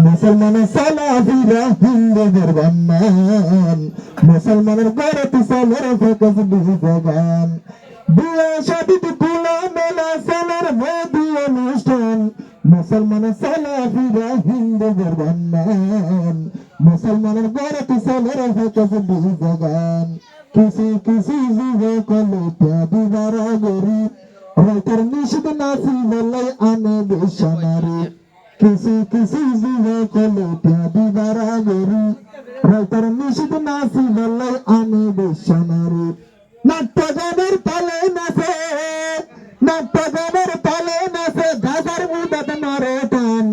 মুসলমানের সালাফিরা হিন্দুদের সম্মান, মুসলমানের ঘরে পিছনের ফোকাস বিজগান, বিয়ে শাদিতে খোলা মেলা সালার মোদি অনুষ্ঠান, মুসলমানের সালাফিরা হিন্দুদের সম্মান, মুসলমানের ঘরে পিছনের ফোকাস বিজগান, কিসি কিসি যুবক লোটা দিবারা গরিব রাইতার নিষিদ্ধ নাসি বলাই আনে বেশনারে, কিসি কিসি যুবক লোটা দিবারা গরিব রাইতার নিষিদ্ধ নাসি বলাই আনে বেশনারে, নাট্যগানের তালে নাচে, নাট্যগানের তালে নাচে গাজার মুদাত মারে টান,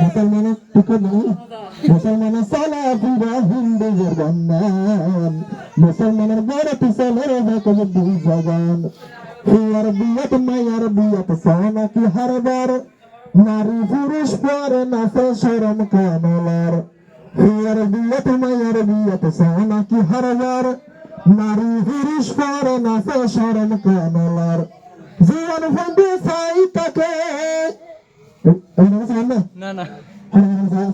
মুসলমানের টিকে নেই, মুসলমানের সালাফিরা হিন্দুদের সম্মান, মুসলমানের ঘরে পিছনের ফোকাস বিজগান, হিয়ার বিয়াত মায়ার বিয়াত সোনা কি হারবার, নারী পুরুষ পরে নাচে শরম কামলার, হিয়ার বিয়াত মায়ার বিয়াত সোনা কি হারবার, নারী পুরুষ পরে নাচে শরম কামলার, জীবন বন্ধু সাই তাকে না না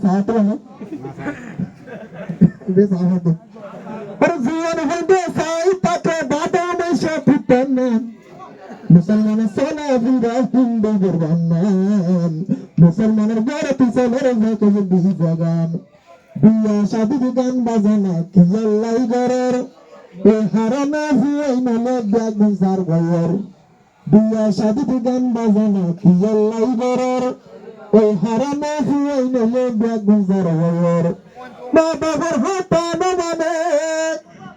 সাহায্য না বেশ আহত আর জীবন বন্ধু সাই তাকে বাদামে সাথিতেন, মুসলমানের সালাফিরা হিন্দুদের সম্মান, মুসলমানের ঘরে পিছনের ফোকাস বিজগান, বিয়া শাদিতে গান বাজানা কি আল্লাহ গরের, এ হারামে হুয়াই নলে ব্যাগুন সার গয়ের, বিয়া শাদিতে গান বাজানা কি আল্লাহ গরের, ওই হারামে হুয়াই নলে ব্যাগুন সার গয়ের, মা বাবার হাতানো মানে,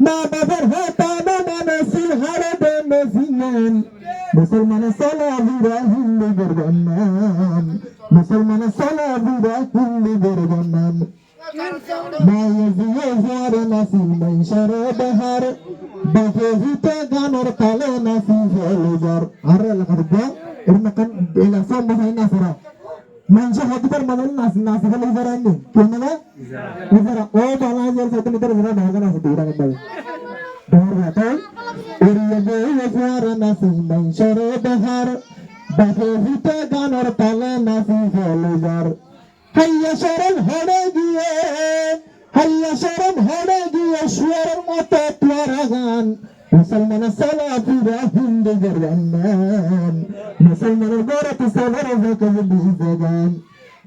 মা বাবার হাতানো মানে সিলহারে দে মেসিমান, মুসলমানের সালাফিরা হিন্দুদের সম্মান, মুসলমানের সালাফিরা হিন্দুদের সম্মান, মায়ে দিয়ে জোয়ারে নাসি মাইশারে বাহার, বাপে হিতে গানের তালে নাসি ফেলুজার, আর এলাকার দিয়া এর নাকান এলাকা মহাই নাসরা মানুষের হাতিবার মানুষ নাচ নাচ ফেলে ইজারাইনি কেন না ইজারা ও বালা জেল সাথে মিটার ইজারা ঢাকা নাচ দিরা কেন ঢোর ভাতাই এরিয়া গয়ে জোয়ারে নাসি মাইশারে বাহার, বাপে হিতে গানের তালে নাসি ফেলুজার, হাইয়া শরম হড়ে গিয়ে, হাইয়া শরম হড়ে গিয়ে শুয়ারের মতো তোরা গান, মুসলমানের সালাফিরা হিন্দুদের সম্মান, মুসলমানের ঘরে পিছনের ফোকাস বিজগান,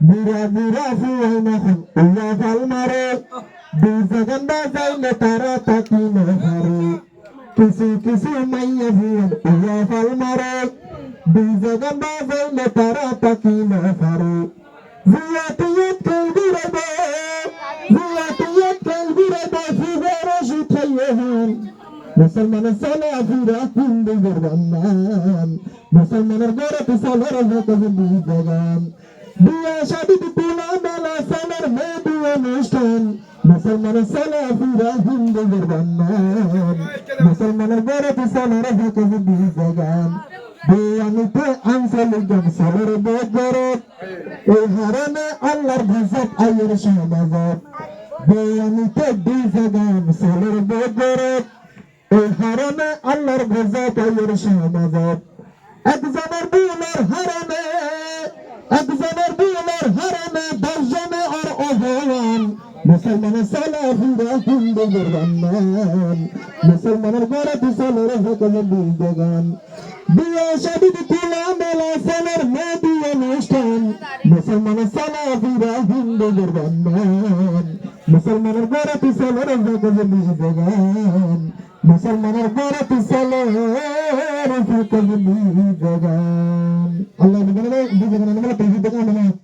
বুড়া বুড়া ফুয়াই নাখন উল্লা ফাল মারে, বিজগান বাজাইলে তারা তাকি না হারে, কিছু কিছু মাইয়া ফুয়ান উল্লা ফাল মারে, বিজগান বাজাইলে তারা তাকি না হারে, জিয়াতিয়ত কলবিরে দে, জিয়াতিয়ত কলবিরে দে ফিরে শুথাইয়ে হন, মুসলমানের সালাফিরা হিন্দুদের সম্মান, মুসলমানের ঘরে পিছনের ফোকাস বিজগান, বিয়া শাদিতে খোলা মেলা সালার মোদি অনুষ্ঠান, মুসলমানের সালাফিরা হিন্দুদের সম্মান, মুসলমানের ঘরে পিছনের ফোকাস বিজগান, বেয়ানিতে আঞ্চলিক গান সালার বগরত, এই হারামে আল্লাহর গজব আয়ের সমাজত, বেয়ানিতে ডিজে গান সালার বগরত, এই হারামে আল্লাহর গজব আয়ের সমাজত, একজনের বিলের হারামে, একজনের বিলের হারামে 10 জনে আর অভয়ান, মুসলমানের সালাফিরা হিন্দুদের সম্মান, মুসলমানের ঘরে পিছনের ফোকাস বিজগান, বিয়ে শাদিতে খোলা মেলা সালার মোদি অনুষ্ঠান, মুসলমানের সালাফিরা হিন্দুদের সম্মান, মুসলমানের ঘরে পিছনের ফোকাস বিজগান, মুসলমানের ঘরে পিছনের ফোকাস বিজগান, আল্লাহ বিজগান বিজগান